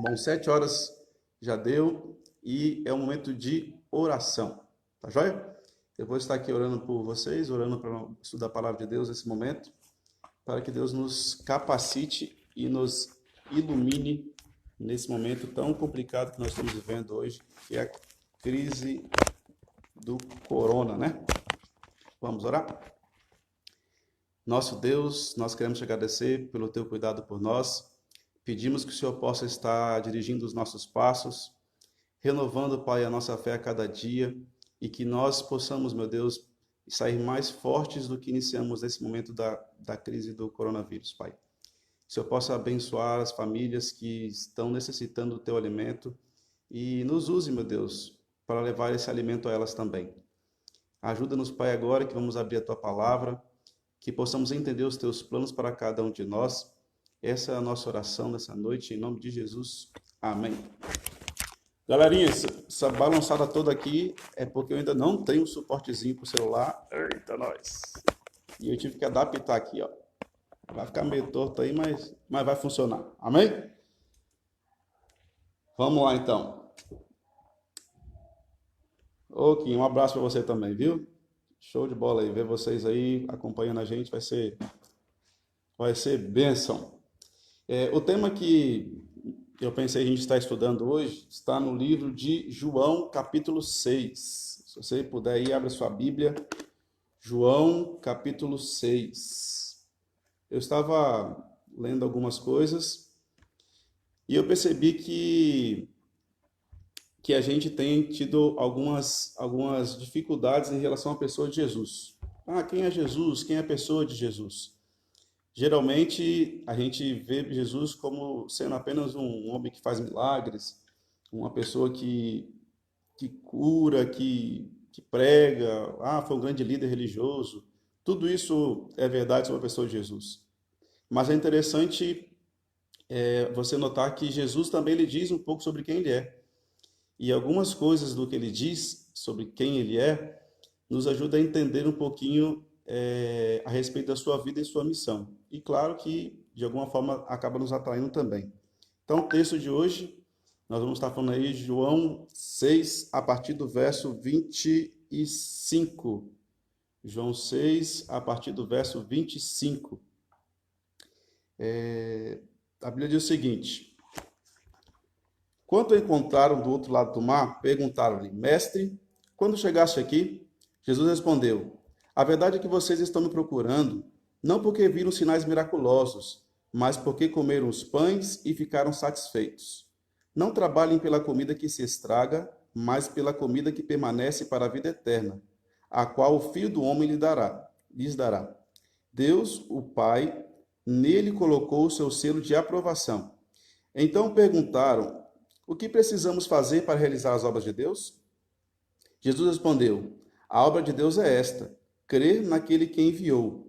Bom, 7 horas já deu e é um momento de oração, tá joia? Eu vou estar aqui orando por vocês, orando para estudar a palavra de Deus nesse momento, para que Deus nos capacite e nos ilumine nesse momento tão complicado que nós estamos vivendo hoje, que é a crise do corona, né? Vamos orar? Nosso Deus, nós queremos te agradecer pelo teu cuidado por nós. Pedimos que o Senhor possa estar dirigindo os nossos passos, renovando, Pai, a nossa fé a cada dia e que nós possamos, meu Deus, sair mais fortes do que iniciamos nesse momento da crise do coronavírus, Pai. Que o Senhor possa abençoar as famílias que estão necessitando do teu alimento e nos use, meu Deus, para levar esse alimento a elas também. Ajuda-nos, Pai, agora que vamos abrir a tua palavra, que possamos entender os teus planos para cada um de nós. Essa é a nossa oração nessa noite, em nome de Jesus. Amém. Galerinha, essa balançada toda aqui é porque eu ainda não tenho suportezinho para o celular. Eita, nós! E eu tive que adaptar aqui, ó. Vai ficar meio torto aí, mas vai funcionar. Amém? Vamos lá, então. Ô, Kim, um abraço para você também, viu? Show de bola aí. Ver vocês aí acompanhando a gente vai ser bênção. O tema que eu pensei a gente estar estudando hoje está no livro de João, capítulo 6. Se você puder aí, abre sua Bíblia. João, capítulo 6. Eu estava lendo algumas coisas e eu percebi que a gente tem tido algumas dificuldades em relação à pessoa de Jesus. Ah, quem é Jesus? Quem é a pessoa de Jesus? Geralmente a gente vê Jesus como sendo apenas um homem que faz milagres, uma pessoa que cura, que prega, foi um grande líder religioso. Tudo isso é verdade sobre a pessoa de Jesus. Mas é interessante você notar que Jesus também lhe diz um pouco sobre quem ele é. E algumas coisas do que ele diz sobre quem ele é nos ajuda a entender um pouquinho a respeito da sua vida e sua missão. E claro que, de alguma forma, acaba nos atraindo também. Então, o texto de hoje, nós vamos estar falando aí de João 6, a partir do verso 25. João 6, a partir do verso 25. A Bíblia diz o seguinte: quando o encontraram do outro lado do mar, perguntaram-lhe: Mestre, quando chegaste aqui? Jesus respondeu: A verdade é que vocês estão me procurando, não porque viram sinais miraculosos, mas porque comeram os pães e ficaram satisfeitos. Não trabalhem pela comida que se estraga, mas pela comida que permanece para a vida eterna, a qual o Filho do Homem lhes dará. Deus, o Pai, nele colocou o seu selo de aprovação. Então perguntaram: O que precisamos fazer para realizar as obras de Deus? Jesus respondeu: A obra de Deus é esta, crer naquele que enviou.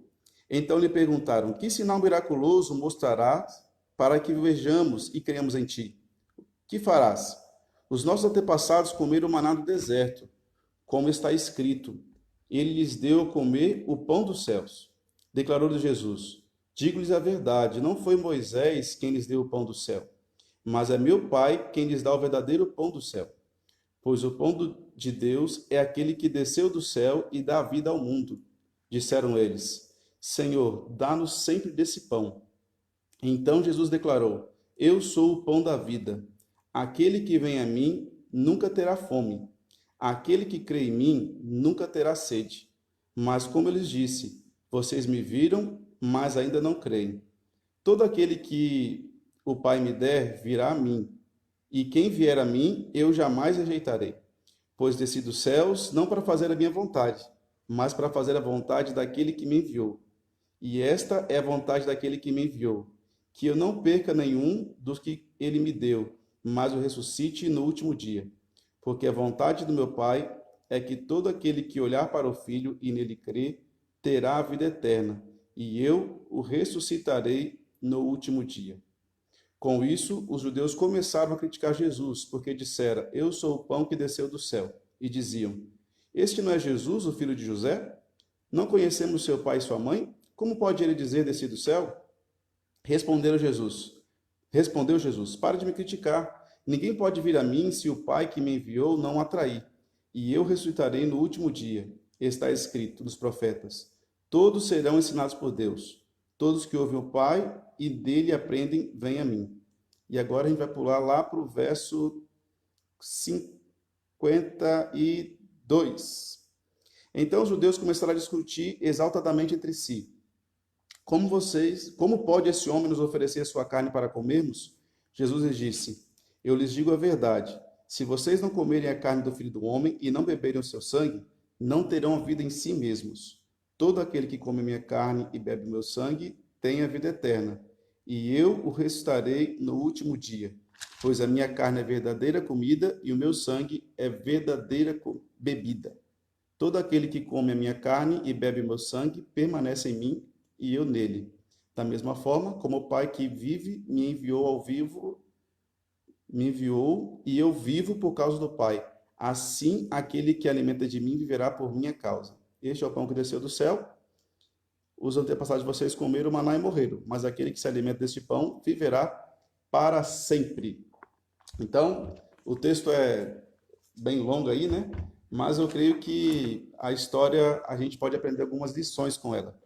Então lhe perguntaram: Que sinal miraculoso mostrarás para que vejamos e cremos em ti? Que farás? Os nossos antepassados comeram maná no deserto, como está escrito: Ele lhes deu a comer o pão dos céus. Declarou Jesus: Digo-lhes a verdade, não foi Moisés quem lhes deu o pão do céu, mas é meu Pai quem lhes dá o verdadeiro pão do céu. Pois o pão de Deus é aquele que desceu do céu e dá vida ao mundo. Disseram eles: Senhor, dá-nos sempre desse pão. Então Jesus declarou: Eu sou o pão da vida. Aquele que vem a mim nunca terá fome. Aquele que crê em mim nunca terá sede. Mas como eu lhes disse, vocês me viram, mas ainda não creem. Todo aquele que o Pai me der virá a mim, e quem vier a mim eu jamais rejeitarei. Pois desci dos céus não para fazer a minha vontade, mas para fazer a vontade daquele que me enviou. E esta é a vontade daquele que me enviou, que eu não perca nenhum dos que ele me deu, mas o ressuscite no último dia. Porque a vontade do meu Pai é que todo aquele que olhar para o Filho e nele crer, terá a vida eterna, e eu o ressuscitarei no último dia. Com isso, os judeus começaram a criticar Jesus, porque dissera: Eu sou o pão que desceu do céu. E diziam: Este não é Jesus, o filho de José? Não conhecemos seu pai e sua mãe? Como pode ele dizer: Desci do céu? Responderam Jesus: Respondeu Jesus: Pare de me criticar. Ninguém pode vir a mim se o Pai que me enviou não o atrair. E eu ressuscitarei no último dia. Está escrito nos profetas: todos serão ensinados por Deus. Todos que ouvem o Pai e dele aprendem, vêm a mim. E agora a gente vai pular lá para o verso 52. Então os judeus começaram a discutir exaltadamente entre si. Como pode esse homem nos oferecer sua carne para comermos? Jesus lhes disse: Eu lhes digo a verdade. Se vocês não comerem a carne do Filho do Homem e não beberem o seu sangue, não terão a vida em si mesmos. Todo aquele que come minha carne e bebe meu sangue tem a vida eterna, e eu o ressuscitarei no último dia. Pois a minha carne é verdadeira comida e o meu sangue é verdadeira bebida. Todo aquele que come a minha carne e bebe o meu sangue permanece em mim e eu nele. Da mesma forma, como o Pai que vive me enviou e eu vivo por causa do Pai. Assim, aquele que alimenta de mim viverá por minha causa. Este é o pão que desceu do céu. Os antepassados de vocês comeram o maná e morreram, mas aquele que se alimenta deste pão viverá para sempre. Então, o texto é bem longo aí, né? Mas eu creio que a história, a gente pode aprender algumas lições com ela.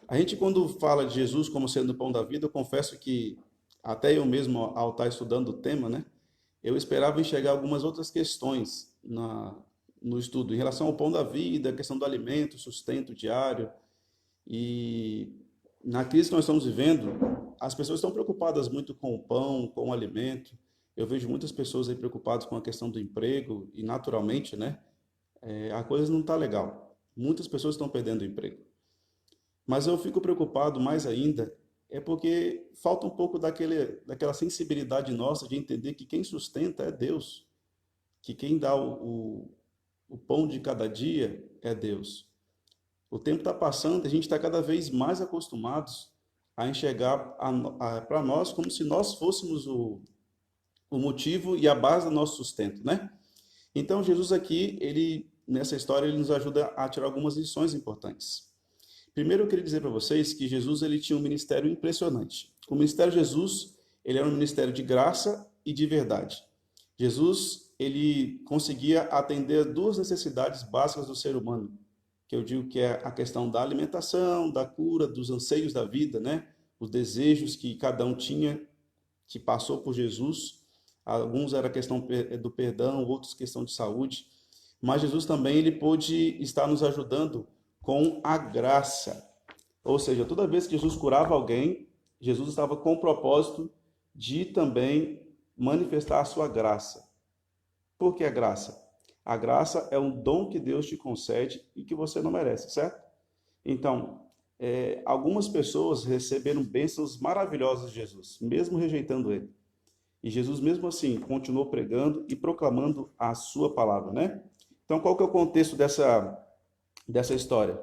A gente, quando fala de Jesus como sendo o pão da vida, eu confesso que, até eu mesmo, ao estar estudando o tema, né? Eu esperava enxergar algumas outras questões no estudo, em relação ao pão da vida, a questão do alimento, sustento diário. E na crise que nós estamos vivendo, as pessoas estão preocupadas muito com o pão, com o alimento. Eu vejo muitas pessoas aí preocupadas com a questão do emprego e, naturalmente, né? A coisa não está legal. Muitas pessoas estão perdendo o emprego. Mas eu fico preocupado mais ainda, é porque falta um pouco daquela sensibilidade nossa de entender que quem sustenta é Deus, que quem dá o pão de cada dia é Deus. O tempo está passando e a gente está cada vez mais acostumados a enxergar para nós como se nós fôssemos o motivo e a base do nosso sustento, né? Então Jesus aqui, nessa história, ele nos ajuda a tirar algumas lições importantes. Primeiro eu queria dizer para vocês que Jesus ele tinha um ministério impressionante. O ministério de Jesus, ele era um ministério de graça e de verdade. Jesus, ele conseguia atender duas necessidades básicas do ser humano, que eu digo que é a questão da alimentação, da cura, dos anseios da vida, né? Os desejos que cada um tinha, que passou por Jesus. Alguns era a questão do perdão, outros questão de saúde. Mas Jesus também ele pôde estar nos ajudando com a graça. Ou seja, toda vez que Jesus curava alguém, Jesus estava com o propósito de também manifestar a sua graça. Por que a graça? A graça é um dom que Deus te concede e que você não merece, certo? Então, algumas pessoas receberam bênçãos maravilhosas de Jesus, mesmo rejeitando ele. E Jesus, mesmo assim, continuou pregando e proclamando a sua palavra, né? Então, qual que é o contexto dessa história?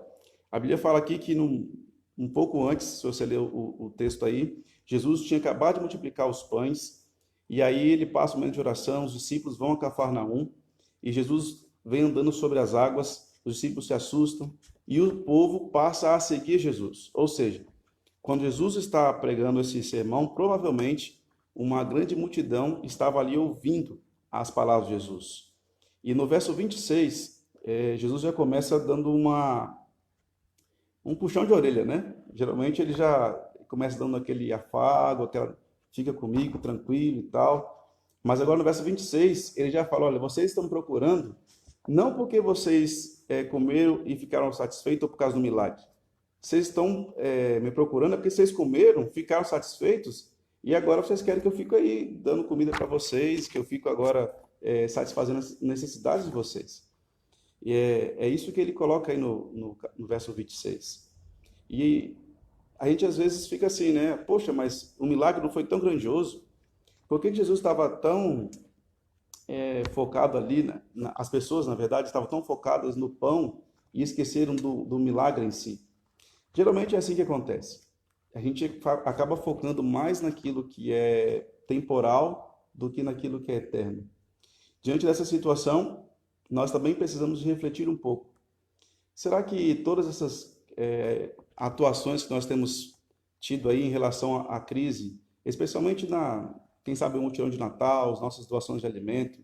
A Bíblia fala aqui que um pouco antes, se você ler o texto aí, Jesus tinha acabado de multiplicar os pães, e aí ele passa um momento de oração, os discípulos vão a Cafarnaum, e Jesus vem andando sobre as águas, os discípulos se assustam, e o povo passa a seguir Jesus. Ou seja, quando Jesus está pregando esse sermão, provavelmente uma grande multidão estava ali ouvindo as palavras de Jesus. E no verso 26, Jesus já começa dando um puxão de orelha, né? Geralmente ele já começa dando aquele afago, fica comigo, tranquilo e tal. Mas agora no verso 26, ele já fala, olha, vocês estão procurando, não porque vocês comeram e ficaram satisfeitos ou por causa do milagre. Vocês estão me procurando é porque vocês comeram, ficaram satisfeitos, e agora vocês querem que eu fique aí dando comida para vocês, que eu fico agora satisfazendo as necessidades de vocês. E é isso que ele coloca aí no verso 26. E a gente às vezes fica assim, né? Poxa, mas o milagre não foi tão grandioso. Por que Jesus estava tão focado ali? As pessoas, na verdade, estavam tão focadas no pão e esqueceram do milagre em si. Geralmente é assim que acontece. A gente acaba focando mais naquilo que é temporal do que naquilo que é eterno. Diante dessa situação, nós também precisamos refletir um pouco. Será que todas essas atuações que nós temos tido aí em relação à crise, especialmente quem sabe, o mutirão de Natal, as nossas doações de alimento.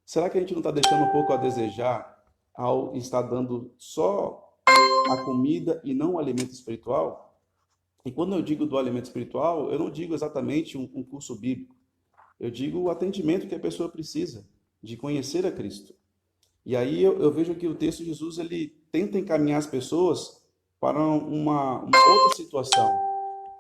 Será que a gente não está deixando um pouco a desejar ao estar dando só a comida e não o alimento espiritual? E quando eu digo do alimento espiritual, eu não digo exatamente um curso bíblico. Eu digo o atendimento que a pessoa precisa de conhecer a Cristo. E aí eu vejo que o texto de Jesus ele tenta encaminhar as pessoas para uma outra situação.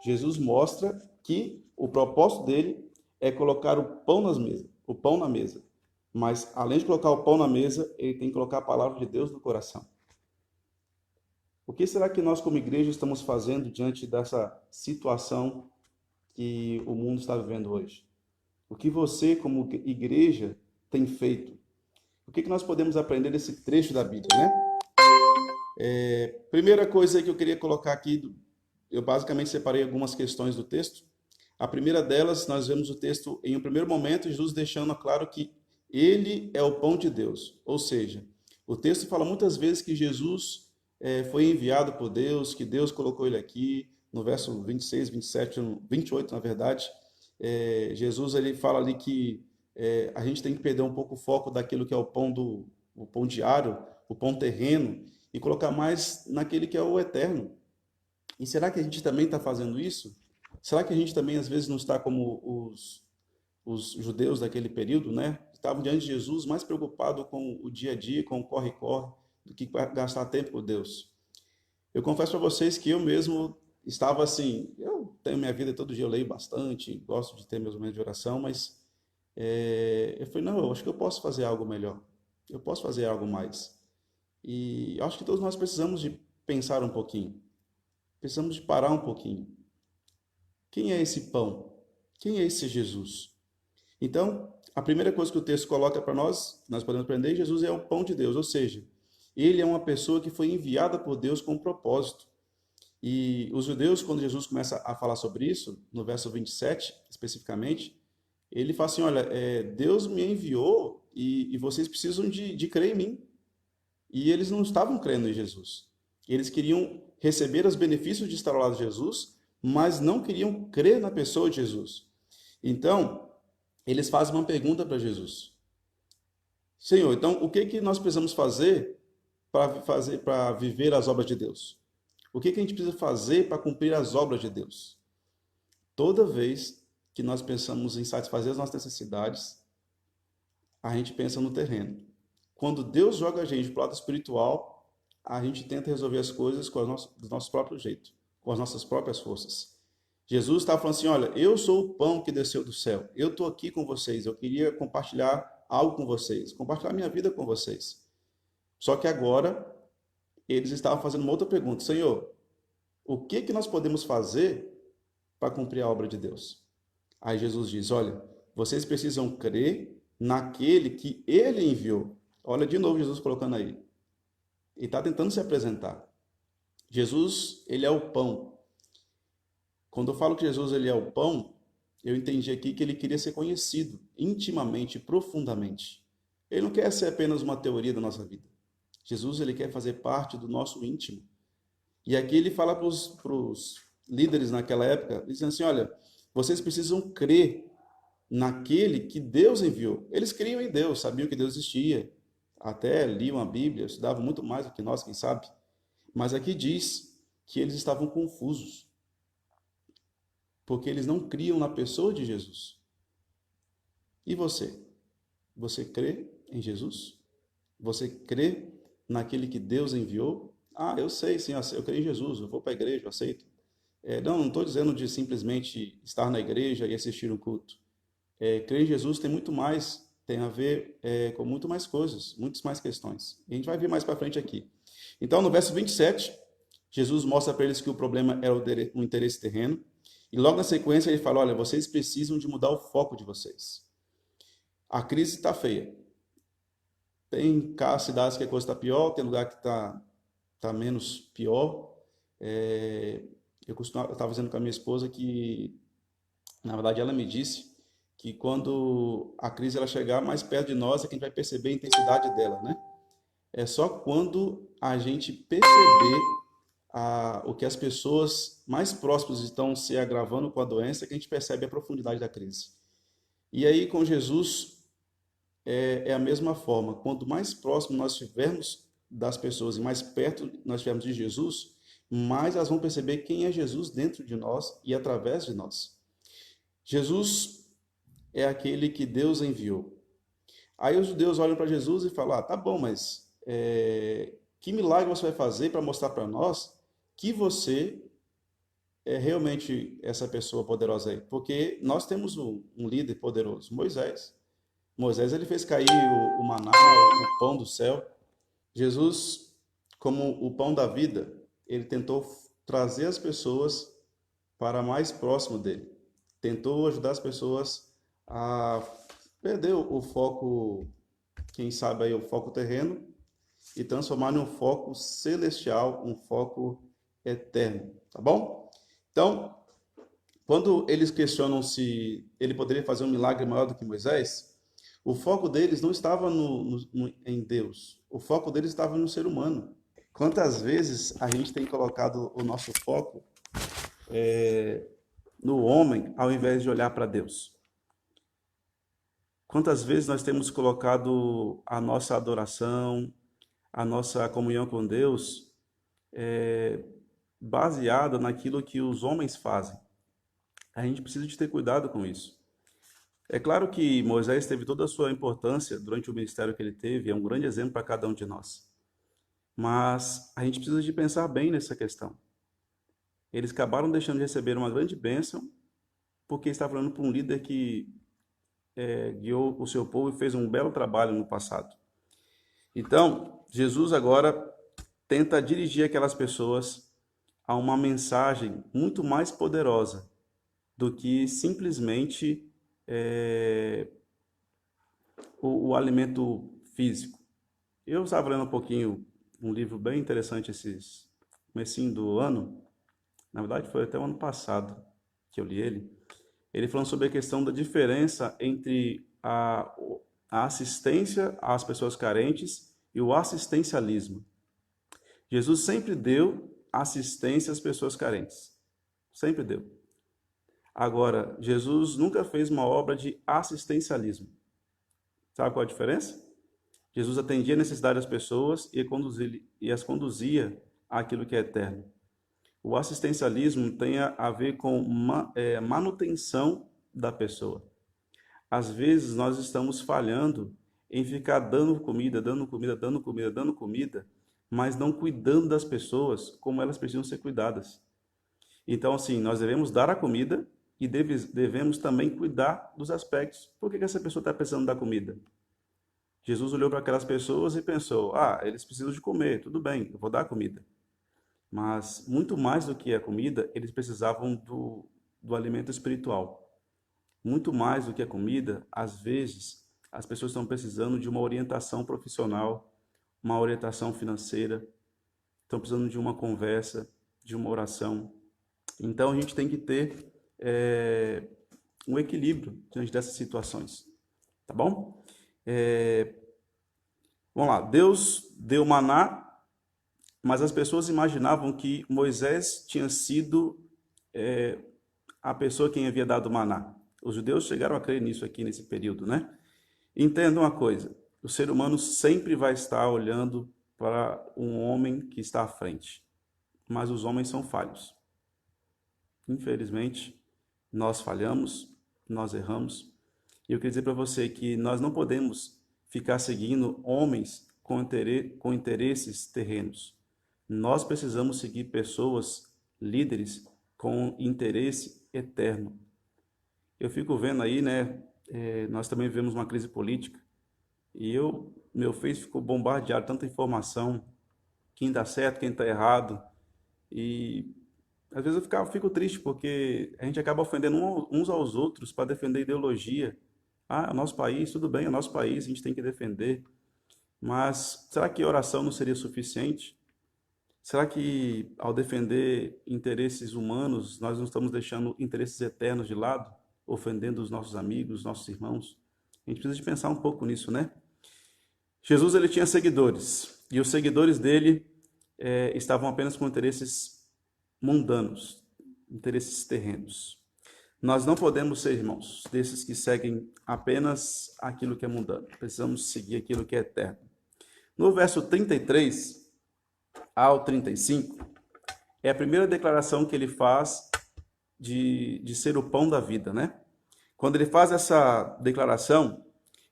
Jesus mostra que o propósito dele é colocar o pão na mesa. Mas além de colocar o pão na mesa, ele tem que colocar a palavra de Deus no coração. O que será que nós como igreja estamos fazendo diante dessa situação que o mundo está vivendo hoje? O que você como igreja tem feito? O que nós podemos aprender desse trecho da Bíblia, né? Primeira coisa que eu queria colocar aqui, eu basicamente separei algumas questões do texto. A primeira delas, nós vemos o texto, em um primeiro momento, Jesus deixando claro que ele é o pão de Deus. Ou seja, o texto fala muitas vezes que Jesus foi enviado por Deus, que Deus colocou ele aqui. No verso 26, 27, 28, na verdade, Jesus ele fala ali que a gente tem que perder um pouco o foco daquilo que é o pão diário, o pão terreno, e colocar mais naquele que é o eterno. E será que a gente também está fazendo isso? Será que a gente também, às vezes, não está como os judeus daquele período, né? Estavam diante de Jesus mais preocupado com o dia a dia, com o corre-corre, do que gastar tempo com Deus. Eu confesso para vocês que eu mesmo estava assim, eu tenho minha vida, todo dia eu leio bastante, gosto de ter meus momentos de oração, mas eu falei, não, eu acho que eu posso fazer algo melhor, eu posso fazer algo mais. E eu acho que todos nós precisamos de pensar um pouquinho, precisamos de parar um pouquinho. Quem é esse pão? Quem é esse Jesus? Então, a primeira coisa que o texto coloca para nós podemos aprender, Jesus é o pão de Deus, ou seja, ele é uma pessoa que foi enviada por Deus com um propósito. E os judeus, quando Jesus começa a falar sobre isso, no verso 27, especificamente, ele fala assim, olha, Deus me enviou e vocês precisam de crer em mim. E eles não estavam crendo em Jesus. Eles queriam receber os benefícios de estar ao lado de Jesus, mas não queriam crer na pessoa de Jesus. Então, eles fazem uma pergunta para Jesus. Senhor, então o que nós precisamos fazer para viver as obras de Deus? O que a gente precisa fazer para cumprir as obras de Deus? Toda vez que nós pensamos em satisfazer as nossas necessidades, a gente pensa no terreno. Quando Deus joga a gente para o lado espiritual, a gente tenta resolver as coisas do nosso próprio jeito, com as nossas próprias forças. Jesus está falando assim, olha, eu sou o pão que desceu do céu, eu estou aqui com vocês, eu queria compartilhar algo com vocês, compartilhar minha vida com vocês. Só que agora, eles estavam fazendo uma outra pergunta, Senhor, o que nós podemos fazer para cumprir a obra de Deus? Aí Jesus diz, olha, vocês precisam crer naquele que ele enviou. Olha de novo Jesus colocando aí. Ele está tentando se apresentar. Jesus, ele é o pão. Quando eu falo que Jesus ele é o pão, eu entendi aqui que ele queria ser conhecido intimamente, profundamente. Ele não quer ser apenas uma teoria da nossa vida. Jesus ele quer fazer parte do nosso íntimo. E aqui ele fala para os líderes naquela época, dizendo assim, olha, vocês precisam crer naquele que Deus enviou. Eles criam em Deus, sabiam que Deus existia, até liam a Bíblia, estudavam muito mais do que nós, quem sabe. Mas aqui diz que eles estavam confusos, porque eles não criam na pessoa de Jesus. E você? Você crê em Jesus? Você crê naquele que Deus enviou? Ah, eu sei, sim, eu creio em Jesus, eu vou para a igreja, eu aceito. Não estou dizendo de simplesmente estar na igreja e assistir um culto. Crer em Jesus tem muito mais, tem a ver com muito mais coisas, muitas mais questões. E a gente vai ver mais para frente aqui. Então, no verso 27, Jesus mostra para eles que o problema era o interesse terreno. E logo na sequência ele fala, olha, vocês precisam de mudar o foco de vocês. A crise está feia. Tem cidades que a coisa está pior, tem lugar que está menos pior. Eu estava dizendo com a minha esposa que, na verdade, ela me disse que quando a crise ela chegar mais perto de nós é que a gente vai perceber a intensidade dela, né? É só quando a gente perceber o que as pessoas mais próximas estão se agravando com a doença, que a gente percebe a profundidade da crise. E aí, com Jesus, é a mesma forma. Quanto mais próximo nós estivermos das pessoas e mais perto nós estivermos de Jesus, mais elas vão perceber quem é Jesus dentro de nós e através de nós. Jesus é aquele que Deus enviou. Aí os judeus olham para Jesus e falam: tá bom, mas que milagre você vai fazer para mostrar para nós que você é realmente essa pessoa poderosa aí? Porque nós temos um líder poderoso, Moisés. Moisés ele fez cair o maná, o pão do céu. Jesus, como o pão da vida, ele tentou trazer as pessoas para mais próximo dele. Tentou ajudar as pessoas a perder o foco, quem sabe aí o foco terreno, e transformar em um foco celestial, um foco eterno, tá bom? Então, quando eles questionam se ele poderia fazer um milagre maior do que Moisés, o foco deles não estava em Deus, o foco deles estava no ser humano. Quantas vezes a gente tem colocado o nosso foco no homem ao invés de olhar para Deus? Quantas vezes nós temos colocado a nossa adoração, a nossa comunhão com Deus baseada naquilo que os homens fazem? A gente precisa de ter cuidado com isso. É claro que Moisés teve toda a sua importância durante o ministério que ele teve, é um grande exemplo para cada um de nós. Mas a gente precisa de pensar bem nessa questão. Eles acabaram deixando de receber uma grande bênção porque está falando para um líder que guiou o seu povo e fez um belo trabalho no passado. Então, Jesus agora tenta dirigir aquelas pessoas a uma mensagem muito mais poderosa do que simplesmente o alimento físico. Eu estava lendo um pouquinho um livro bem interessante esses comecinho do ano, na verdade foi até o ano passado que eu li ele. Ele falando sobre a questão da diferença entre a assistência às pessoas carentes e o assistencialismo. Jesus sempre deu assistência às pessoas carentes. Sempre deu. Agora, Jesus nunca fez uma obra de assistencialismo. Sabe qual a diferença? Jesus atendia a necessidade das pessoas e as conduzia àquilo que é eterno. O assistencialismo tem a ver com manutenção da pessoa. Às vezes nós estamos falhando em ficar dando comida, mas não cuidando das pessoas como elas precisam ser cuidadas. Então, assim, nós devemos dar a comida e devemos também cuidar dos aspectos. Por que essa pessoa está precisando da comida? Jesus olhou para aquelas pessoas e pensou: eles precisam de comer, tudo bem, eu vou dar comida. Mas, muito mais do que a comida, eles precisavam do alimento espiritual. Muito mais do que a comida, às vezes, as pessoas estão precisando de uma orientação profissional, uma orientação financeira, estão precisando de uma conversa, de uma oração. Então, a gente tem que ter um equilíbrio diante dessas situações. Tá bom? Vamos lá. Deus deu maná, mas as pessoas imaginavam que Moisés tinha sido a pessoa quem havia dado maná. Os judeus chegaram a crer nisso aqui nesse período, né? Entenda uma coisa: o ser humano sempre vai estar olhando para um homem que está à frente, mas os homens são falhos. Infelizmente, nós falhamos, nós erramos. E eu queria dizer para você que nós não podemos ficar seguindo homens com interesses terrenos. Nós precisamos seguir pessoas, líderes, com interesse eterno. Eu fico vendo aí, né? Nós também vivemos uma crise política. E meu Face ficou bombardeado de tanta informação, quem dá certo, quem está errado. E às vezes eu fico triste porque a gente acaba ofendendo uns aos outros para defender ideologia. É o nosso país, tudo bem, é o nosso país, a gente tem que defender. Mas será que oração não seria suficiente? Será que ao defender interesses humanos, nós não estamos deixando interesses eternos de lado, ofendendo os nossos amigos, nossos irmãos? A gente precisa de pensar um pouco nisso, né? Jesus, ele tinha seguidores, e os seguidores dele estavam apenas com interesses mundanos, interesses terrenos. Nós não podemos ser, irmãos, desses que seguem apenas aquilo que é mundano. Precisamos seguir aquilo que é eterno. No verso 33 ao 35, é a primeira declaração que ele faz de ser o pão da vida, né? Quando ele faz essa declaração,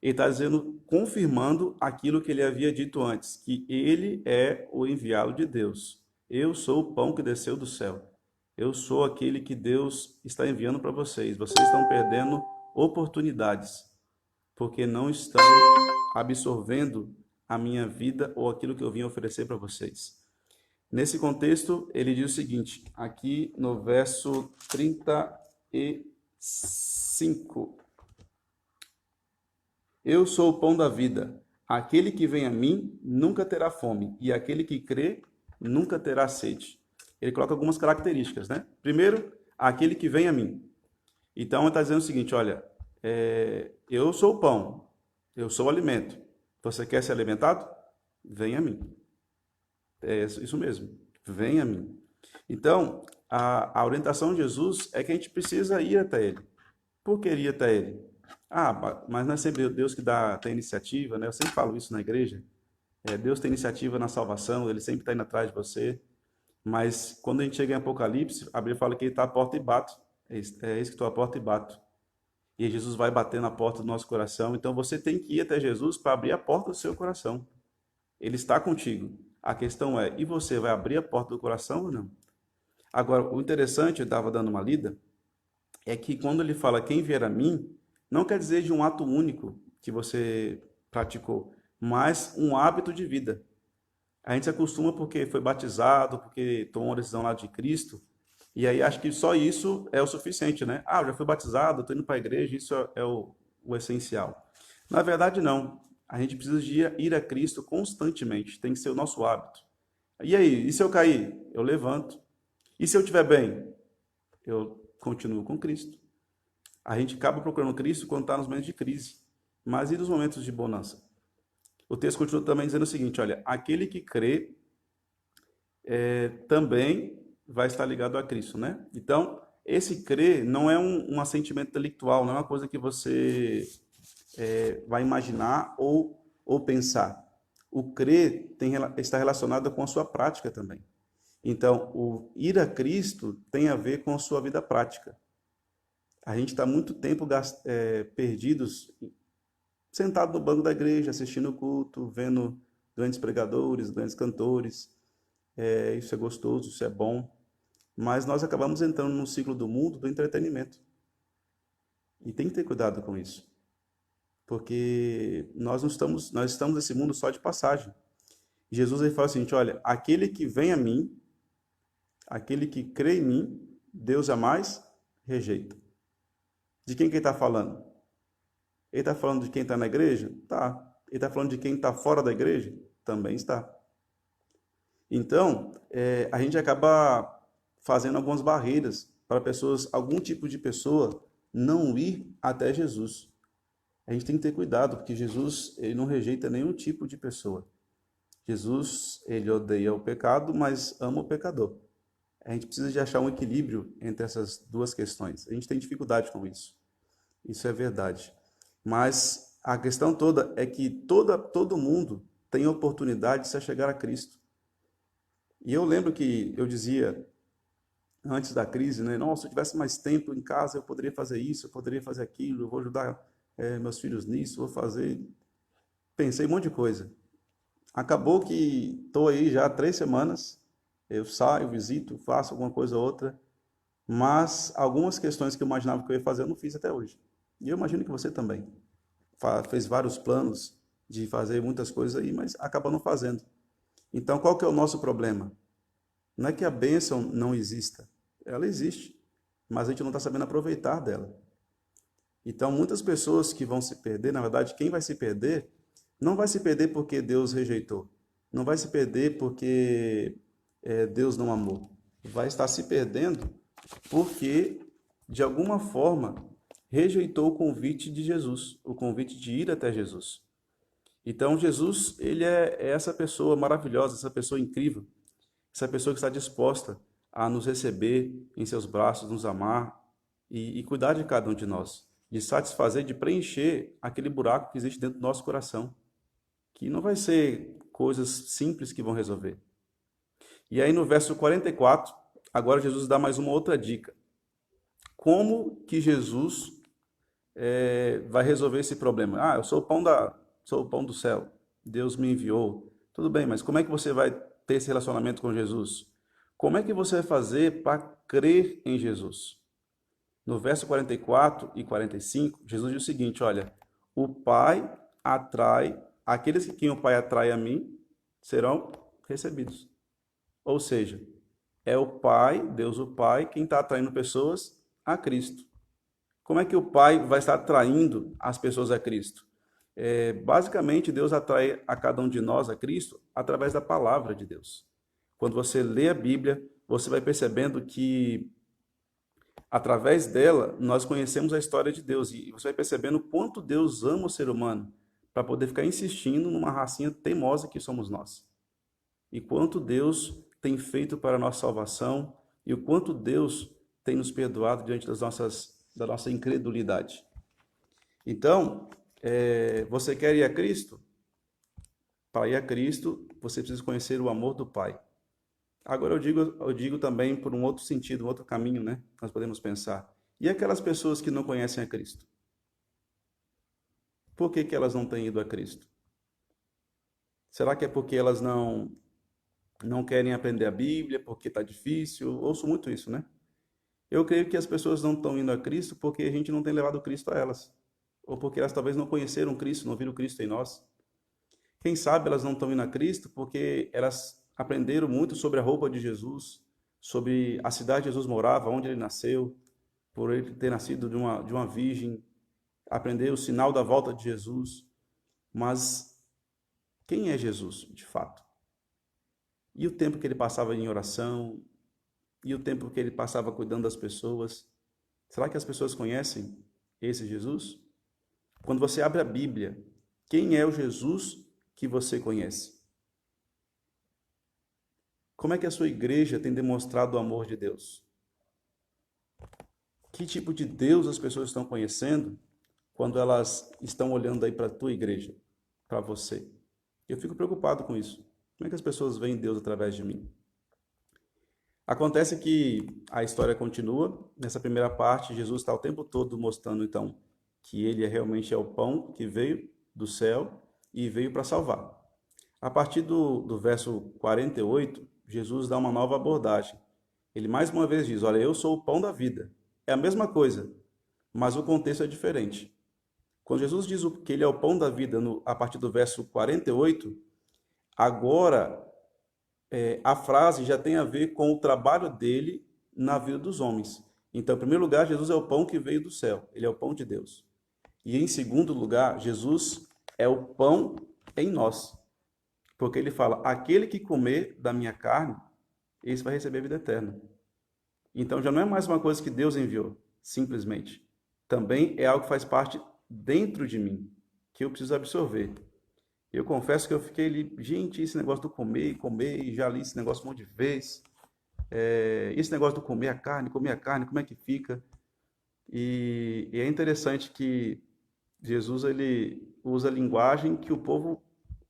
ele está dizendo, confirmando aquilo que ele havia dito antes, que ele é o enviado de Deus. Eu sou o pão que desceu do céu. Eu sou aquele que Deus está enviando para vocês. Vocês estão perdendo oportunidades, porque não estão absorvendo a minha vida ou aquilo que eu vim oferecer para vocês. Nesse contexto, ele diz o seguinte, aqui no verso 35. Eu sou o pão da vida. Aquele que vem a mim nunca terá fome, e aquele que crê nunca terá sede. Ele coloca algumas características, né? Primeiro, aquele que vem a mim. Então, ele está dizendo o seguinte, olha, eu sou o pão, eu sou o alimento. Você quer ser alimentado? Vem a mim. É isso mesmo, vem a mim. Então, a orientação de Jesus é que a gente precisa ir até ele. Por que ir até ele? Mas não é sempre Deus que tem iniciativa, né? Eu sempre falo isso na igreja. Deus tem iniciativa na salvação, ele sempre está indo atrás de você. Mas quando a gente chega em Apocalipse, a Bíblia fala que ele está à porta e bate. É isso que estou à porta e bato. E Jesus vai bater na porta do nosso coração. Então você tem que ir até Jesus para abrir a porta do seu coração. Ele está contigo. A questão é, e você vai abrir a porta do coração ou não? Agora, o interessante, eu estava dando uma lida, é que quando ele fala quem vier a mim, não quer dizer de um ato único que você praticou, mas um hábito de vida. A gente se acostuma porque foi batizado, porque tomou uma decisão lá de Cristo, e aí acho que só isso é o suficiente, né? Eu já fui batizado, estou indo para a igreja, isso é o essencial. Na verdade, não. A gente precisa de ir a Cristo constantemente, tem que ser o nosso hábito. E aí, e se eu cair? Eu levanto. E se eu estiver bem? Eu continuo com Cristo. A gente acaba procurando Cristo quando está nos momentos de crise, mas e nos momentos de bonança? O texto continua também dizendo o seguinte, olha, aquele que crê também vai estar ligado a Cristo, né? Então, esse crer não é um assentimento intelectual, não é uma coisa que você vai imaginar ou pensar. O crer está relacionado com a sua prática também. Então, o ir a Cristo tem a ver com a sua vida prática. A gente está muito tempo perdidos, sentado no banco da igreja, assistindo o culto, vendo grandes pregadores, grandes cantores. Isso é gostoso, isso é bom. Mas nós acabamos entrando no ciclo do mundo do entretenimento. E tem que ter cuidado com isso. Porque nós estamos nesse mundo só de passagem. Jesus ele fala assim, olha, aquele que vem a mim, aquele que crê em mim, Deus jamais rejeita. De quem que ele está falando? Ele está falando de quem está na igreja? Tá. Ele está falando de quem está fora da igreja? Também está. Então, a gente acaba fazendo algumas barreiras para pessoas, algum tipo de pessoa, não ir até Jesus. A gente tem que ter cuidado, porque Jesus ele não rejeita nenhum tipo de pessoa. Jesus, ele odeia o pecado, mas ama o pecador. A gente precisa de achar um equilíbrio entre essas duas questões. A gente tem dificuldade com isso. Isso é verdade. Mas a questão toda é que todo mundo tem oportunidade de se chegar a Cristo. E eu lembro que eu dizia, antes da crise, né? Nossa, se eu tivesse mais tempo em casa, eu poderia fazer isso, eu poderia fazer aquilo, eu vou ajudar meus filhos nisso, vou fazer... Pensei um monte de coisa. Acabou que estou aí já há 3 semanas, eu saio, visito, faço alguma coisa ou outra, mas algumas questões que eu imaginava que eu ia fazer, eu não fiz até hoje. E eu imagino que você também. Fez vários planos de fazer muitas coisas aí, mas acaba não fazendo. Então, qual que é o nosso problema? Não é que a bênção não exista. Ela existe, mas a gente não está sabendo aproveitar dela. Então, muitas pessoas que vão se perder, na verdade, quem vai se perder, não vai se perder porque Deus rejeitou. Não vai se perder porque Deus não amou. Vai estar se perdendo porque, de alguma forma, rejeitou o convite de Jesus, o convite de ir até Jesus. Então, Jesus, ele é essa pessoa maravilhosa, essa pessoa incrível, essa pessoa que está disposta a nos receber em seus braços, nos amar e cuidar de cada um de nós, de satisfazer, de preencher aquele buraco que existe dentro do nosso coração, que não vai ser coisas simples que vão resolver. E aí no verso 44, agora Jesus dá mais uma outra dica. Como que Jesus vai resolver esse problema? Ah, eu sou o pão do céu, Deus me enviou. Tudo bem, mas como é que você vai ter esse relacionamento com Jesus? Como é que você vai fazer para crer em Jesus? No verso 44 e 45, Jesus diz o seguinte, olha, o Pai atrai, aqueles que quem o Pai atrai a mim, serão recebidos. Ou seja, é o Pai, Deus o Pai, quem está atraindo pessoas a Cristo. Como é que o Pai vai estar atraindo as pessoas a Cristo? Basicamente, Deus atrai a cada um de nós a Cristo através da palavra de Deus. Quando você lê a Bíblia, você vai percebendo que através dela nós conhecemos a história de Deus e você vai percebendo o quanto Deus ama o ser humano para poder ficar insistindo numa racinha teimosa que somos nós. E quanto Deus tem feito para a nossa salvação e o quanto Deus tem nos perdoado diante da nossa incredulidade. Então, você quer ir a Cristo? Para ir a Cristo, você precisa conhecer o amor do Pai. Agora eu digo também por um outro sentido, um outro caminho, né? Nós podemos pensar. E aquelas pessoas que não conhecem a Cristo? Por que que elas não têm ido a Cristo? Será que é porque elas não querem aprender a Bíblia, porque está difícil? Eu ouço muito isso, né? Eu creio que as pessoas não estão indo a Cristo porque a gente não tem levado Cristo a elas. Ou porque elas talvez não conheceram Cristo, não viram Cristo em nós. Quem sabe elas não estão indo a Cristo porque elas aprenderam muito sobre a roupa de Jesus, sobre a cidade que Jesus morava, onde ele nasceu, por ele ter nascido de uma virgem, aprender o sinal da volta de Jesus. Mas quem é Jesus, de fato? E o tempo que ele passava em oração? E o tempo que ele passava cuidando das pessoas? Será que as pessoas conhecem esse Jesus? Quando você abre a Bíblia, quem é o Jesus que você conhece? Como é que a sua igreja tem demonstrado o amor de Deus? Que tipo de Deus as pessoas estão conhecendo quando elas estão olhando aí para a tua igreja, para você? Eu fico preocupado com isso. Como é que as pessoas veem Deus através de mim? Acontece que a história continua. Nessa primeira parte, Jesus está o tempo todo mostrando, então, que ele realmente é o pão que veio do céu e veio para salvar. A partir do verso 48, Jesus dá uma nova abordagem. Ele mais uma vez diz, olha, eu sou o pão da vida. É a mesma coisa, mas o contexto é diferente. Quando Jesus diz que ele é o pão da vida, a partir do verso 48, agora a frase já tem a ver com o trabalho dele na vida dos homens. Então, em primeiro lugar, Jesus é o pão que veio do céu, ele é o pão de Deus. E em segundo lugar, Jesus é o pão em nós. Porque ele fala, aquele que comer da minha carne, esse vai receber a vida eterna. Então já não é mais uma coisa que Deus enviou, simplesmente. Também é algo que faz parte dentro de mim, que eu preciso absorver. Eu confesso que eu fiquei ali, gente, esse negócio do comer, e já li esse negócio um monte de vezes. Esse negócio do comer a carne, como é que fica? E é interessante que Jesus ele usa a linguagem que o povo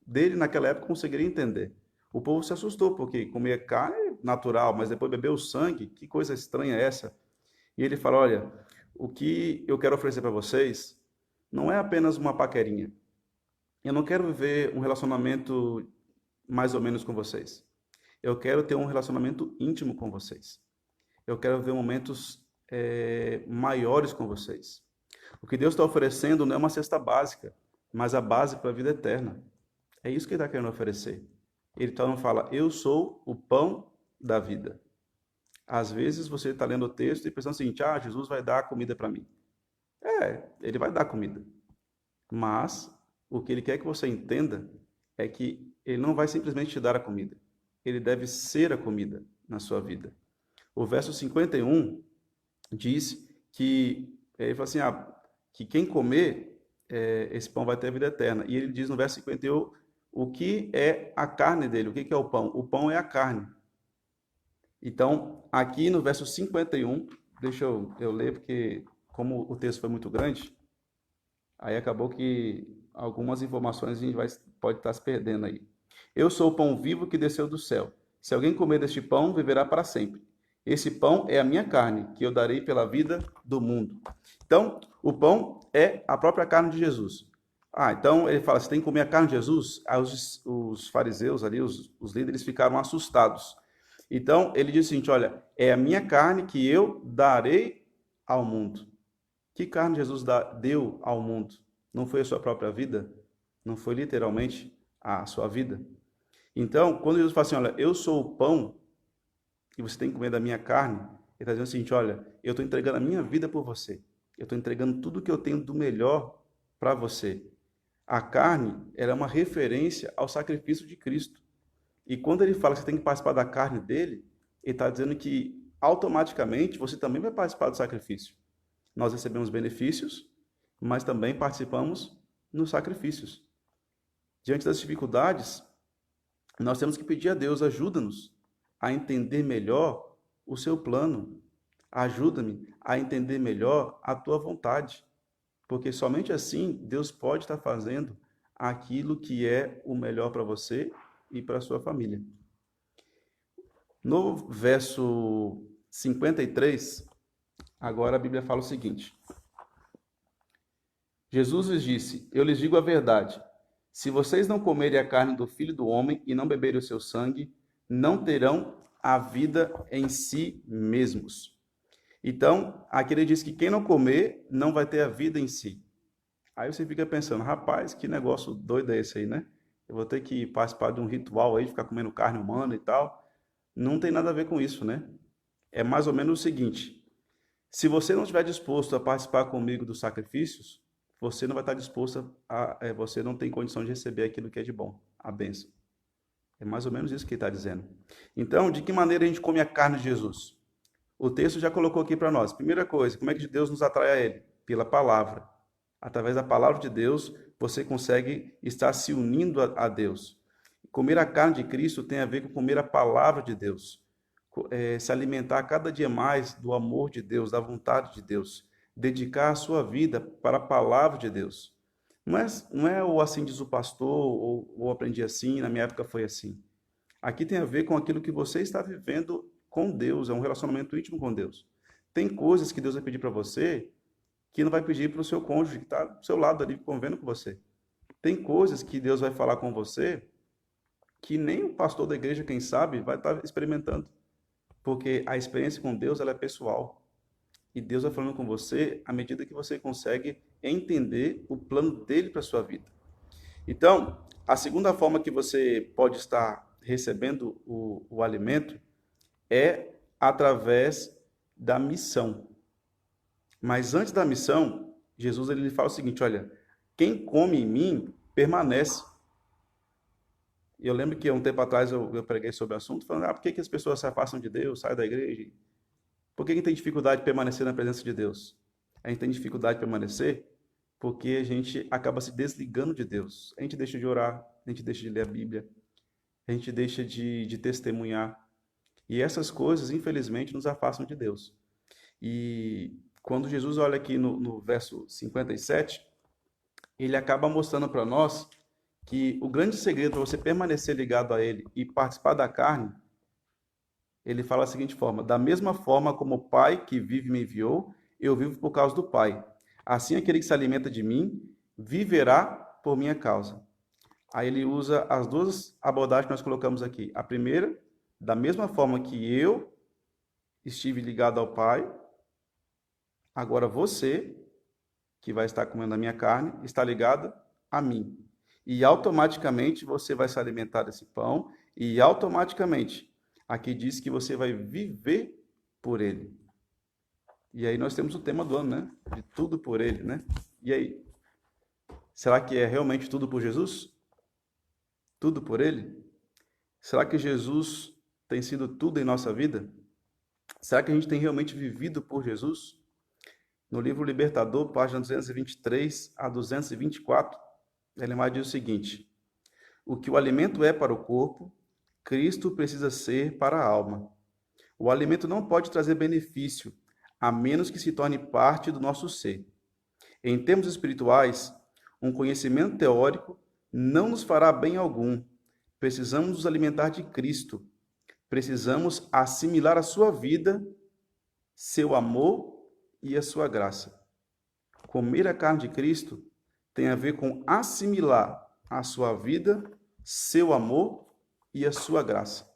dele naquela época conseguiria entender. O povo se assustou, porque comer carne é natural, mas depois beber o sangue, que coisa estranha é essa? E ele fala, olha, o que eu quero oferecer para vocês não é apenas uma paquerinha. Eu não quero viver um relacionamento mais ou menos com vocês. Eu quero ter um relacionamento íntimo com vocês. Eu quero ver momentos maiores com vocês. O que Deus está oferecendo não é uma cesta básica, mas a base para a vida eterna. É isso que ele está querendo oferecer. Ele então fala, eu sou o pão da vida. Às vezes você está lendo o texto e pensando o seguinte, Jesus vai dar comida para mim. Ele vai dar comida. Mas o que ele quer que você entenda é que ele não vai simplesmente te dar a comida. Ele deve ser a comida na sua vida. O verso 51 diz que ele fala assim, que quem comer esse pão vai ter a vida eterna. E ele diz no verso 51 o que é a carne dele, o que é o pão? O pão é a carne. Então, aqui no verso 51, deixa eu ler, porque como o texto foi muito grande, aí acabou que algumas informações a gente pode estar se perdendo aí. Eu sou o pão vivo que desceu do céu. Se alguém comer deste pão, viverá para sempre. Esse pão é a minha carne, que eu darei pela vida do mundo. Então, o pão é a própria carne de Jesus. Então ele fala, você tem que comer a carne de Jesus? Aí os fariseus ali, os líderes ficaram assustados. Então ele diz o seguinte, olha, é a minha carne que eu darei ao mundo. Que carne Jesus deu ao mundo? Não foi a sua própria vida? Não foi literalmente a sua vida? Então, quando Jesus fala assim, olha, eu sou o pão e você tem que comer da minha carne, ele está dizendo o seguinte, olha, eu estou entregando a minha vida por você. Eu estou entregando tudo que eu tenho do melhor para você. A carne, ela é uma referência ao sacrifício de Cristo. E quando ele fala que você tem que participar da carne dele, ele está dizendo que automaticamente você também vai participar do sacrifício. Nós recebemos benefícios, mas também participamos nos sacrifícios. Diante das dificuldades, nós temos que pedir a Deus, ajuda-nos a entender melhor o seu plano. Ajuda-me a entender melhor a tua vontade. Porque somente assim Deus pode estar fazendo aquilo que é o melhor para você e para a sua família. No verso 53, agora a Bíblia fala o seguinte: Jesus lhes disse: eu lhes digo a verdade. Se vocês não comerem a carne do Filho do Homem e não beberem o seu sangue, não terão a vida em si mesmos. Então, aqui ele diz que quem não comer não vai ter a vida em si. Aí você fica pensando, rapaz, que negócio doido é esse aí, né? Eu vou ter que participar de um ritual aí, ficar comendo carne humana e tal. Não tem nada a ver com isso, né? É mais ou menos o seguinte: se você não estiver disposto a participar comigo dos sacrifícios, você não vai estar disposto você não tem condição de receber aquilo que é de bom, a bênção. É mais ou menos isso que ele está dizendo. Então, de que maneira a gente come a carne de Jesus? O texto já colocou aqui para nós. Primeira coisa, como é que Deus nos atrai a Ele? Pela palavra. Através da palavra de Deus, você consegue estar se unindo a Deus. Comer a carne de Cristo tem a ver com comer a palavra de Deus. Se alimentar cada dia mais do amor de Deus, da vontade de Deus. Dedicar a sua vida para a palavra de Deus. Não é ou assim diz o pastor, ou aprendi assim, na minha época foi assim. Aqui tem a ver com aquilo que você está vivendo com Deus, é um relacionamento íntimo com Deus. Tem coisas que Deus vai pedir para você que não vai pedir para o seu cônjuge, que está do seu lado ali, convivendo com você. Tem coisas que Deus vai falar com você que nem o pastor da igreja, quem sabe, vai estar experimentando. Porque a experiência com Deus, ela é pessoal. E Deus vai falando com você à medida que você consegue entender o plano dele para a sua vida. Então, a segunda forma que você pode estar recebendo o alimento é através da missão. Mas antes da missão, Jesus ele fala o seguinte, olha, quem come em mim, permanece. E eu lembro que há um tempo atrás eu preguei sobre o assunto, falando, por que as pessoas se afastam de Deus, saem da igreja? Por que a gente tem dificuldade de permanecer na presença de Deus? A gente tem dificuldade de permanecer porque a gente acaba se desligando de Deus. A gente deixa de orar, a gente deixa de ler a Bíblia, a gente deixa de testemunhar. E essas coisas, infelizmente, nos afastam de Deus. E quando Jesus olha aqui no verso 57, ele acaba mostrando para nós que o grande segredo para você permanecer ligado a ele e participar da carne, ele fala da seguinte forma: da mesma forma como o Pai que vive me enviou, eu vivo por causa do Pai. Assim aquele que se alimenta de mim viverá por minha causa. Aí ele usa as duas abordagens que nós colocamos aqui. A primeira, da mesma forma que eu estive ligado ao Pai, agora você, que vai estar comendo a minha carne, está ligado a mim. E automaticamente você vai se alimentar desse pão, e automaticamente aqui diz que você vai viver por ele. E aí nós temos o tema do ano, né? De tudo por ele, né? E aí? Será que é realmente tudo por Jesus? Tudo por ele? Será que Jesus tem sido tudo em nossa vida? Será que a gente tem realmente vivido por Jesus? No livro Libertador, página 223 a 224, Ellen diz o seguinte: o que o alimento é para o corpo, Cristo precisa ser para a alma. O alimento não pode trazer benefício, a menos que se torne parte do nosso ser. Em termos espirituais, um conhecimento teórico não nos fará bem algum. Precisamos nos alimentar de Cristo. Precisamos assimilar a sua vida, seu amor e a sua graça. Comer a carne de Cristo tem a ver com assimilar a sua vida, seu amor e a sua graça.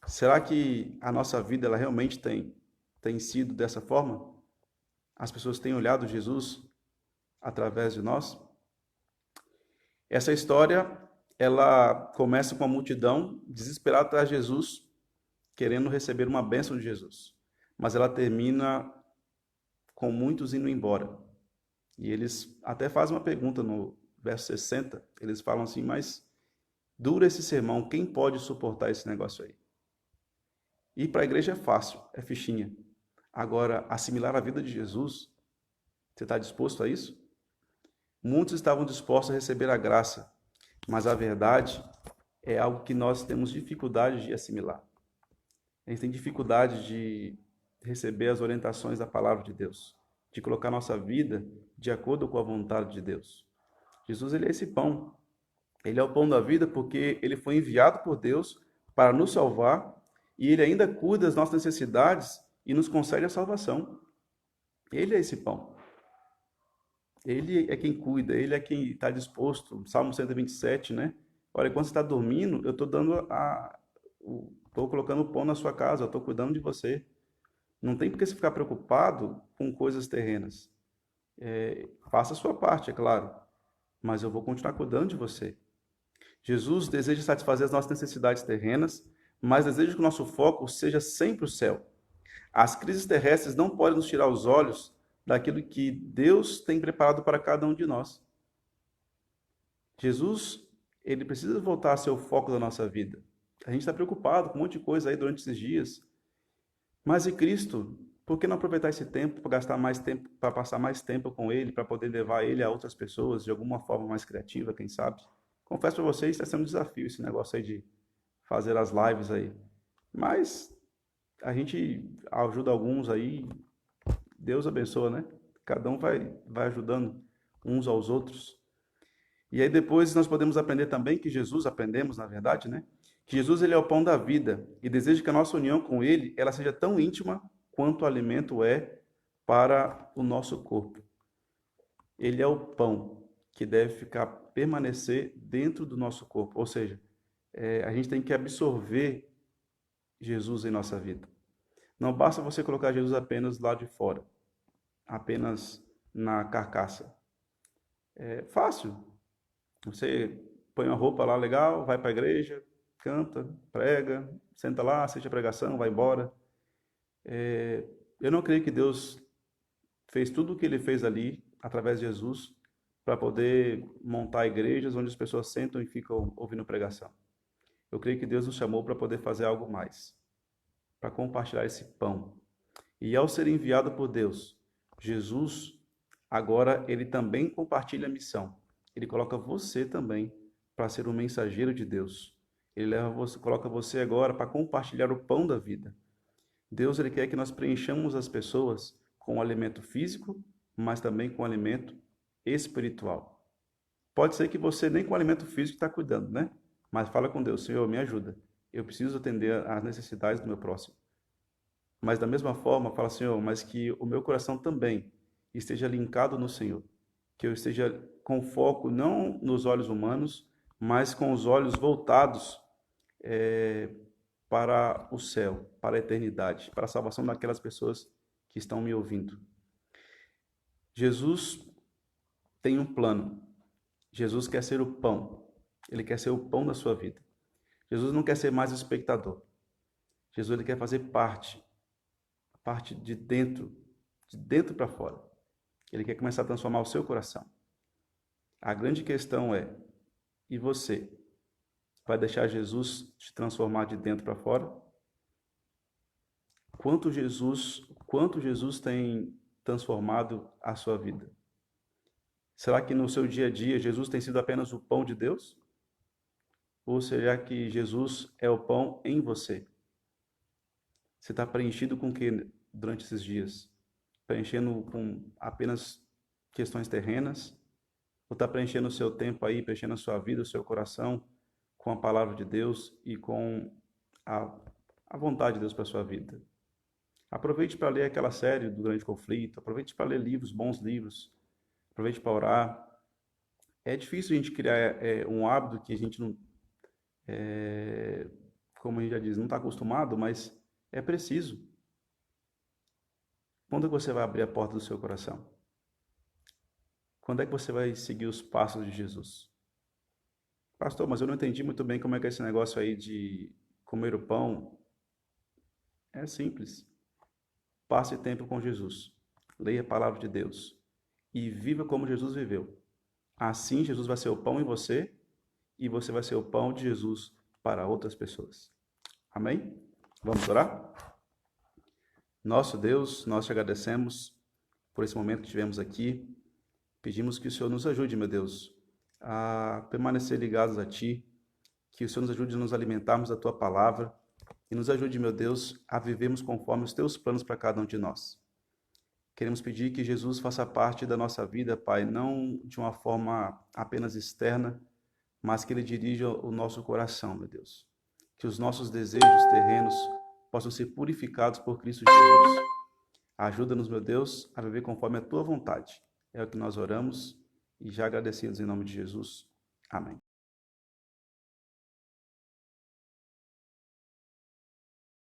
Será que a nossa vida ela realmente tem sido dessa forma? As pessoas têm olhado Jesus através de nós? Essa história, ela começa com a multidão desesperada atrás de Jesus, querendo receber uma bênção de Jesus. Mas ela termina com muitos indo embora. E eles até fazem uma pergunta no verso 60. Eles falam assim, mas dura esse sermão, quem pode suportar esse negócio aí? Ir para a igreja é fácil, é fichinha. Agora, assimilar a vida de Jesus, você está disposto a isso? Muitos estavam dispostos a receber a graça, mas a verdade é algo que nós temos dificuldade de assimilar. A gente tem dificuldade de receber as orientações da palavra de Deus, de colocar nossa vida de acordo com a vontade de Deus. Jesus, ele é esse pão. Ele é o pão da vida porque ele foi enviado por Deus para nos salvar e ele ainda cuida das nossas necessidades e nos concede a salvação. Ele é esse pão. Ele é quem cuida, ele é quem está disposto. Salmo 127, né? Olha, quando você está dormindo, eu estou estou colocando o pão na sua casa, eu estou cuidando de você. Não tem por que você ficar preocupado com coisas terrenas. Faça a sua parte, é claro, mas eu vou continuar cuidando de você. Jesus deseja satisfazer as nossas necessidades terrenas, mas deseja que o nosso foco seja sempre o céu. As crises terrestres não podem nos tirar os olhos daquilo que Deus tem preparado para cada um de nós. Jesus, ele precisa voltar a ser o foco da nossa vida. A gente está preocupado com um monte de coisa aí durante esses dias. Mas e Cristo? Por que não aproveitar esse tempo para gastar mais tempo, para passar mais tempo com Ele, para poder levar Ele a outras pessoas de alguma forma mais criativa, quem sabe? Confesso para vocês, está sendo um desafio esse negócio aí de fazer as lives aí. Mas a gente ajuda alguns aí, Deus abençoa, né? Cada um vai ajudando uns aos outros. E aí depois nós podemos aprender também que Jesus, aprendemos na verdade, né? Que Jesus ele é o pão da vida e deseja que a nossa união com Ele ela seja tão íntima quanto o alimento é para o nosso corpo. Ele é o pão que deve permanecer dentro do nosso corpo, ou seja, a gente tem que absorver Jesus em nossa vida. Não basta você colocar Jesus apenas lá de fora, apenas na carcaça. É fácil. Você põe uma roupa lá legal, vai para a igreja, canta, prega, senta lá, assiste a pregação, vai embora. Eu não creio que Deus fez tudo o que Ele fez ali, através de Jesus, para poder montar igrejas onde as pessoas sentam e ficam ouvindo pregação. Eu creio que Deus nos chamou para poder fazer algo mais, para compartilhar esse pão. E ao ser enviado por Deus, Jesus, agora, ele também compartilha a missão. Ele coloca você também para ser um mensageiro de Deus. Ele coloca você agora para compartilhar o pão da vida. Deus ele quer que nós preenchamos as pessoas com o alimento físico, mas também com o alimento espiritual. Pode ser que você nem com o alimento físico está cuidando, né? Mas fala com Deus, Senhor, me ajuda. Eu preciso atender às necessidades do meu próximo. Mas da mesma forma, fala, Senhor, mas que o meu coração também esteja linkado no Senhor. Que eu esteja com foco não nos olhos humanos, mas com os olhos voltados para o céu, para a eternidade, para a salvação daquelas pessoas que estão me ouvindo. Jesus tem um plano. Jesus quer ser o pão. Ele quer ser o pão da sua vida. Jesus não quer ser mais o espectador. Jesus ele quer fazer parte de dentro para fora. Ele quer começar a transformar o seu coração. A grande questão é, e você? Vai deixar Jesus te transformar de dentro para fora? Quanto Jesus tem transformado a sua vida? Será que no seu dia a dia Jesus tem sido apenas o pão de Deus? Ou será que Jesus é o pão em você? Você está preenchido com o que durante esses dias? Preenchendo com apenas questões terrenas? Ou está preenchendo o seu tempo aí, preenchendo a sua vida, o seu coração com a palavra de Deus e com a, a vontade de Deus para a sua vida? Aproveite para ler aquela série do Grande Conflito, aproveite para ler livros, bons livros, aproveite para orar. É difícil a gente criar um hábito que a gente não, como a gente já diz, não está acostumado, mas é preciso. Quando é que você vai abrir a porta do seu coração? Quando é que você vai seguir os passos de Jesus? Pastor, mas eu não entendi muito bem como é que é esse negócio aí de comer o pão. É simples. Passe tempo com Jesus. Leia a palavra de Deus. E viva como Jesus viveu. Assim, Jesus vai ser o pão em você e você vai ser o pão de Jesus para outras pessoas. Amém? Vamos orar? Nosso Deus, nós te agradecemos por esse momento que tivemos aqui. Pedimos que o Senhor nos ajude, meu Deus, a permanecer ligados a Ti, que o Senhor nos ajude a nos alimentarmos da Tua palavra e nos ajude, meu Deus, a vivermos conforme os Teus planos para cada um de nós. Queremos pedir que Jesus faça parte da nossa vida, Pai, não de uma forma apenas externa, mas que Ele dirija o nosso coração, meu Deus. Que os nossos desejos terrenos possam ser purificados por Cristo Jesus. Ajuda-nos, meu Deus, a viver conforme a Tua vontade. É o que nós oramos e já agradecidos em nome de Jesus. Amém.